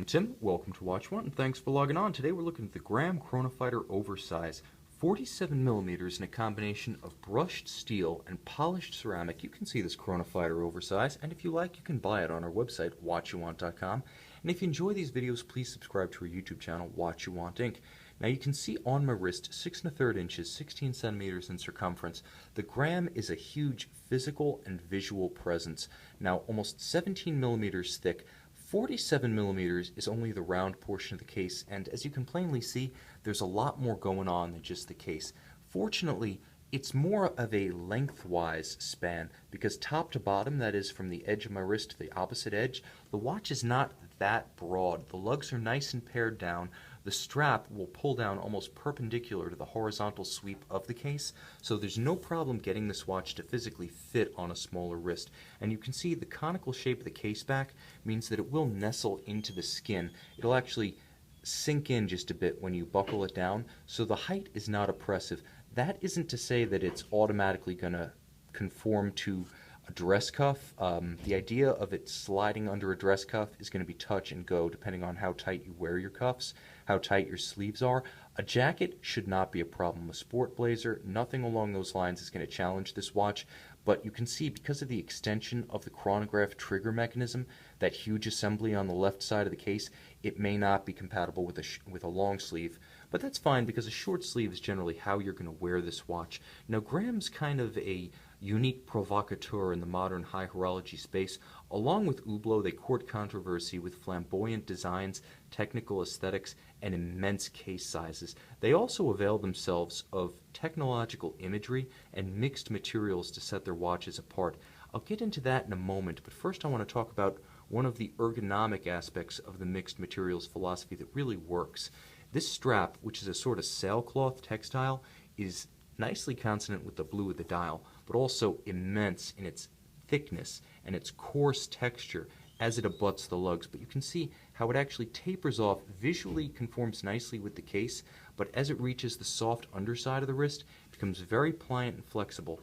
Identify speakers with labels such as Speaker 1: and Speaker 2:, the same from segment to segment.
Speaker 1: Tim, welcome to Watch One, and thanks for logging on. Today we're looking at the Graham Chronofighter Oversize, 47 millimeters in a combination of brushed steel and polished ceramic. You can see this Chronofighter Oversize, and if you like, you can buy it on our website, watchyouwant.com. And if you enjoy these videos, please subscribe to our YouTube channel, Watch You Want Inc. Now you can see on my wrist, 6 1/3 inches, 16 centimeters in circumference. The Graham is a huge physical and visual presence. Now almost 17 millimeters thick. 47 millimeters is only the round portion of the case, and as you can plainly see, there's a lot more going on than just the case. Fortunately, it's more of a lengthwise span, because top to bottom, that is from the edge of my wrist to the opposite edge, the watch is not that broad. The lugs are nice and pared down. The strap will pull down almost perpendicular to the horizontal sweep of the case, so there's no problem getting this watch to physically fit on a smaller wrist. And you can see the conical shape of the case back means that it will nestle into the skin. It'll actually sink in just a bit when you buckle it down, so the height is not oppressive. That isn't to say that it's automatically going to conform to a dress cuff. The idea of it sliding under a dress cuff is going to be touch and go depending on how tight you wear your cuffs, how tight your sleeves are. A jacket should not be a problem. A sport blazer, nothing along those lines is going to challenge this watch, but you can see because of the extension of the chronograph trigger mechanism, that huge assembly on the left side of the case, it may not be compatible with a long sleeve. But that's fine because a short sleeve is generally how you're going to wear this watch. Now Graham's kind of a unique provocateur in the modern high horology space. Along with Hublot, they court controversy with flamboyant designs, technical aesthetics, and immense case sizes. They also avail themselves of technological imagery and mixed materials to set their watches apart. I'll get into that in a moment, but first I want to talk about one of the ergonomic aspects of the mixed materials philosophy that really works. This strap, which is a sort of sailcloth textile, is nicely consonant with the blue of the dial, but also immense in its thickness and its coarse texture as it abuts the lugs. But you can see how it actually tapers off, visually conforms nicely with the case, but as it reaches the soft underside of the wrist, it becomes very pliant and flexible,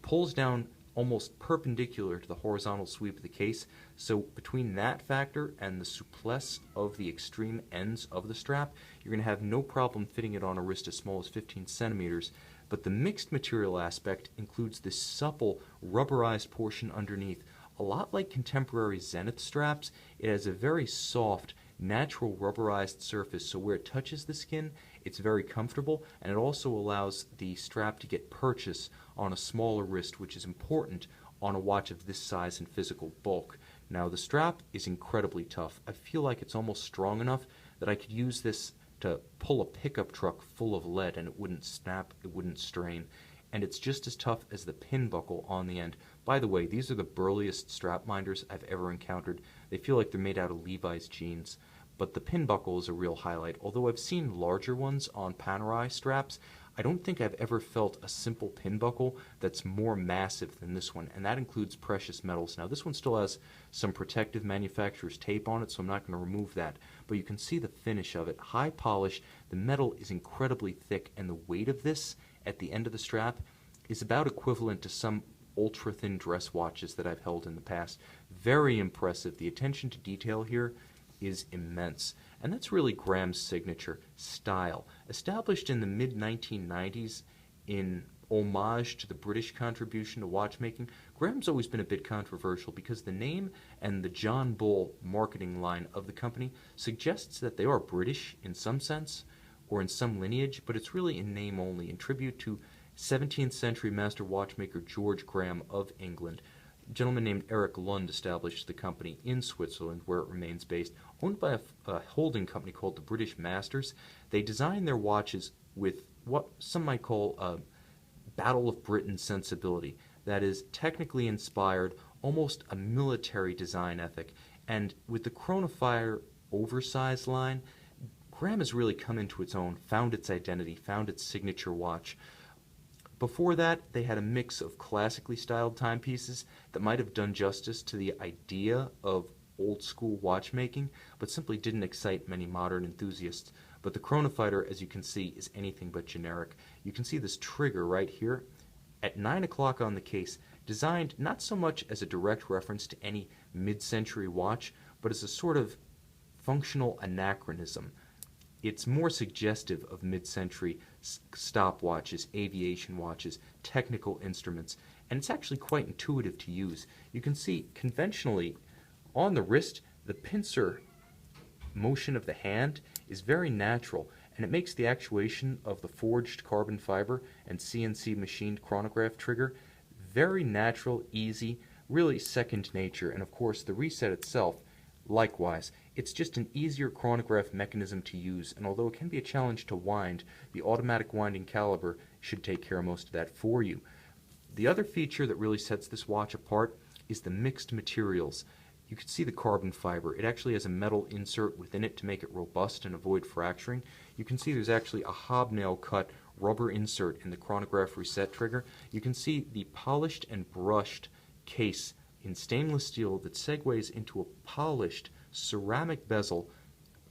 Speaker 1: pulls down almost perpendicular to the horizontal sweep of the case. So between that factor and the souplesse of the extreme ends of the strap, you're going to have no problem fitting it on a wrist as small as 15 centimeters. But the mixed material aspect includes this supple, rubberized portion underneath. A lot like contemporary Zenith straps, it has a very soft, natural rubberized surface, so where it touches the skin, it's very comfortable, and it also allows the strap to get purchase on a smaller wrist, which is important on a watch of this size and physical bulk. Now, the strap is incredibly tough. I feel like it's almost strong enough that I could use this to pull a pickup truck full of lead and it wouldn't snap, it wouldn't strain. And it's just as tough as the pin buckle on the end. By the way, these are the burliest strap minders I've ever encountered. They feel like they're made out of Levi's jeans. But the pin buckle is a real highlight. Although I've seen larger ones on Panerai straps, I don't think I've ever felt a simple pin buckle that's more massive than this one, and that includes precious metals. Now this one still has some protective manufacturer's tape on it, so I'm not going to remove that, but you can see the finish of it. High polish, the metal is incredibly thick, and the weight of this at the end of the strap is about equivalent to some ultra-thin dress watches that I've held in the past. Very impressive. The attention to detail here is immense. And that's really Graham's signature, style. Established in the mid-1990s in homage to the British contribution to watchmaking, Graham's always been a bit controversial because the name and the John Bull marketing line of the company suggests that they are British in some sense or in some lineage, but it's really in name only, in tribute to 17th century master watchmaker George Graham of England. A gentleman named Eric Lund established the company in Switzerland, where it remains based, owned by a holding company called the British Masters. They design their watches with what some might call a Battle of Britain sensibility. That is technically inspired, almost a military design ethic. And with the Chronofighter Oversize line, Graham has really come into its own, found its identity, found its signature watch. Before that, they had a mix of classically styled timepieces that might have done justice to the idea of old-school watchmaking, but simply didn't excite many modern enthusiasts. But the Chronofighter, as you can see, is anything but generic. You can see this trigger right here at 9 o'clock on the case, designed not so much as a direct reference to any mid-century watch, but as a sort of functional anachronism. It's more suggestive of mid-century stopwatches, aviation watches, technical instruments, and it's actually quite intuitive to use. You can see conventionally on the wrist, the pincer motion of the hand is very natural, and it makes the actuation of the forged carbon fiber and CNC machined chronograph trigger very natural, easy, really second nature. And of course the reset itself, likewise, it's just an easier chronograph mechanism to use, and although it can be a challenge to wind, the automatic winding caliber should take care of most of that for you. The other feature that really sets this watch apart is the mixed materials. You can see the carbon fiber. It actually has a metal insert within it to make it robust and avoid fracturing. You can see there's actually a hobnail cut rubber insert in the chronograph reset trigger. You can see the polished and brushed case in stainless steel that segues into a polished ceramic bezel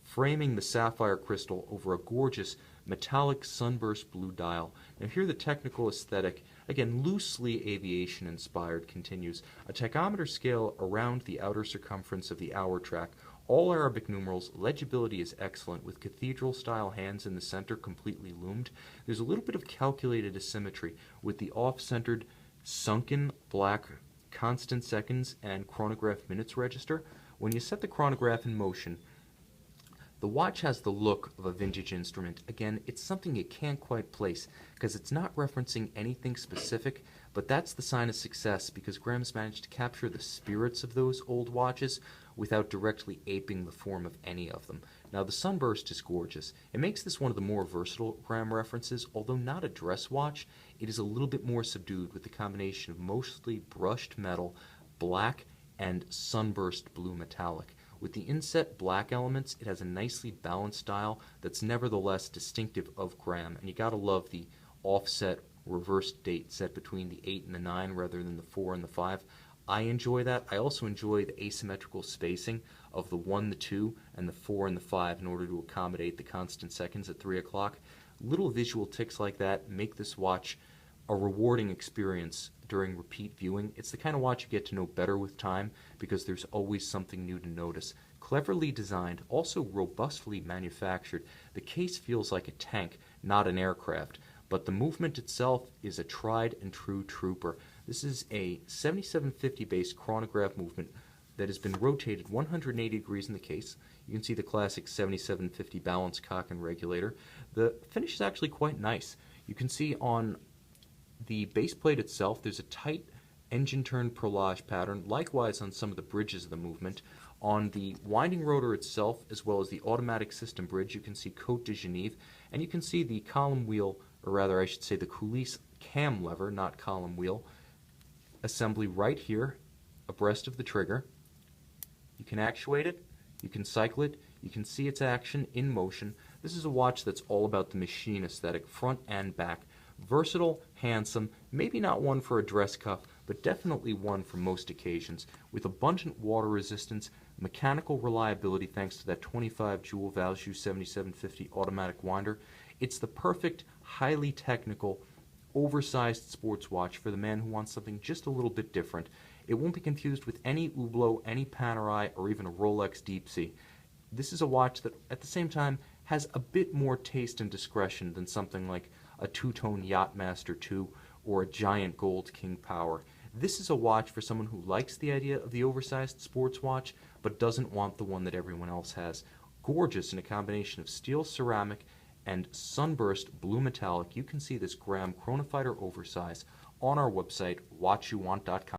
Speaker 1: framing the sapphire crystal over a gorgeous metallic sunburst blue dial. Now here the technical aesthetic, again loosely aviation inspired, continues. A tachometer scale around the outer circumference of the hour track, all Arabic numerals, legibility is excellent with cathedral style hands in the center completely loomed. There's a little bit of calculated asymmetry with the off-centered sunken black constant seconds and chronograph minutes register. When you set the chronograph in motion, the watch has the look of a vintage instrument. Again, it's something you can't quite place because it's not referencing anything specific, but that's the sign of success because Graham's managed to capture the spirits of those old watches without directly aping the form of any of them. Now the sunburst is gorgeous. It makes this one of the more versatile Graham references. Although not a dress watch, it is a little bit more subdued with the combination of mostly brushed metal, black, and sunburst blue metallic. With the inset black elements, it has a nicely balanced style that's nevertheless distinctive of Graham, and you gotta love the offset reversed date set between the 8 and the 9 rather than the 4 and the 5. I enjoy that. I also enjoy the asymmetrical spacing of the 1, the 2, and the 4 and the 5 in order to accommodate the constant seconds at 3 o'clock. Little visual tics like that make this watch a rewarding experience during repeat viewing. It's the kind of watch you get to know better with time because there's always something new to notice. Cleverly designed, also robustly manufactured, the case feels like a tank, not an aircraft, but the movement itself is a tried and true trooper. This is a 7750 based chronograph movement that has been rotated 180 degrees in the case. You can see the classic 7750 balance cock and regulator. The finish is actually quite nice. You can see on the base plate itself, there's a tight engine turn perlage pattern, likewise on some of the bridges of the movement. On the winding rotor itself, as well as the automatic system bridge, you can see Côte de Genève, and you can see the column wheel, or rather I should say the coulisse cam lever, not column wheel, assembly right here, abreast of the trigger. You can actuate it, you can cycle it, you can see its action in motion. This is a watch that's all about the machine aesthetic, front and back. Versatile, handsome, maybe not one for a dress cuff, but definitely one for most occasions. With abundant water resistance, mechanical reliability thanks to that 25 Joule Valjoux 7750 automatic winder, it's the perfect, highly technical, oversized sports watch for the man who wants something just a little bit different. It won't be confused with any Hublot, any Panerai, or even a Rolex Deep Sea. This is a watch that, at the same time, has a bit more taste and discretion than something like a two-tone Yachtmaster 2 or a giant gold King Power. This is a watch for someone who likes the idea of the oversized sports watch but doesn't want the one that everyone else has. Gorgeous in a combination of steel ceramic and sunburst blue metallic. You can see this Graham Chronofighter Oversize on our website, watchyouwant.com.